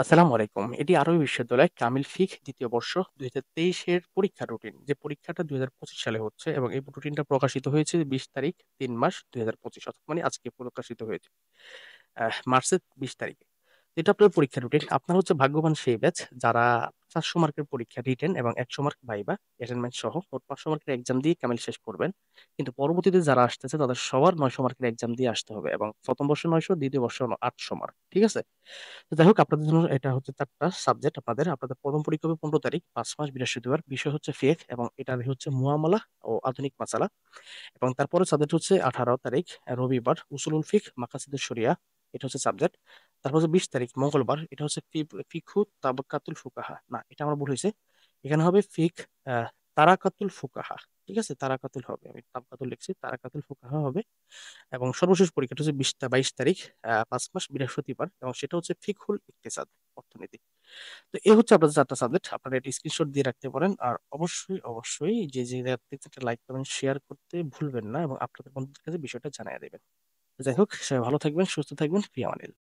আসসালামু আলাইকুম। এটি আরবি বিশ্ববিদ্যালয় কামিল ফিকহ ২য় বর্ষ ২০২৩ এর পরীক্ষার রুটিন। যে পরীক্ষাটা ২০২৫ সালে হচ্ছে এবং এই রুটিনটা প্রকাশিত হয়েছে ২০ তারিখ ৩ মাস ২০২৫ অর্থাৎ মানে আজকে প্রকাশিত হয়েছে। মার্চের ২০ তারিখে। এটা আপনার পরীক্ষার রুটিন। আপনার হচ্ছে ভাগ্যবান সেই ব্যাচ যারা ৪০০ মার্কের পরীক্ষা রিটেন এবং ১০০ মার্ক ভাইবা, অ্যাসাইনমেন্ট সহ মোট ৫০০ মার্কের এক্সাম দিয়ে কামিল শেষ করবেন। কিন্তু পরবর্তীতে যারা আসতেছে তাদের সবার ৯০০ মার্কের এক্সাম দিয়ে আসতে হবে এবং প্রথম বর্ষে ৯০০, দ্বিতীয় বর্ষে ৮০০ মার্ক। ঠিক আছে? তো যাই হোক আপনাদের জন্য এটা হচ্ছে ৪ টা সাবজেক্ট আপনাদের প্রথম পরীক্ষা হবে ১৫ তারিখ ৫ মাস বৃহস্পতিবার। বিষয় হচ্ছে ফিকহ এবং এটার হচ্ছে মুআমালা ও আধুনিক মাসালা এবং তারপরে সাবজেক্ট হচ্ছে ১৮ তারিখ রবিবার উসুলুল ফিকহ মাকাসিদুশ শরিয়াহ। এটা হচ্ছে সাবজেক্ট। তারপর হচ্ছে ২০ তারিখ মঙ্গলবার এটা হচ্ছে ফিকহু তাবাক্কাতুল ফুকাহা। না, এটা আমার ভুল হয়েছে। এখানে হবে তারাকাতুল ফুকাহা। ঠিক আছে? তারাকাতুল হবে। আমি তাবাক্কাতুল লিখছি। তারাকাতুল ফুকাহা হবে। এবং সর্বশেষ পরীক্ষাটা হচ্ছে ২২ তারিখ ৫ মাস বৃহস্পতিবার এবং সেটা হচ্ছে ফিকহুল ইকতিসাদ, অর্থনীতি। তো এই হচ্ছে আপনাদের ৪ টা সাবজেক্ট। আপনারা এটা স্ক্রিনশট দিয়ে রাখতে পারেন। আর অবশ্যই যে জায়গা থেকে একটা লাইক কমেন্ট শেয়ার করতে ভুলবেন না এবং আপনাদের বন্ধুদের কাছে বিষয়টা জানাইয়া দিবেন। যাই হোক, সবাই ভালো থাকবেন, সুস্থ থাকবেন। ফি আমানিল্লাহ।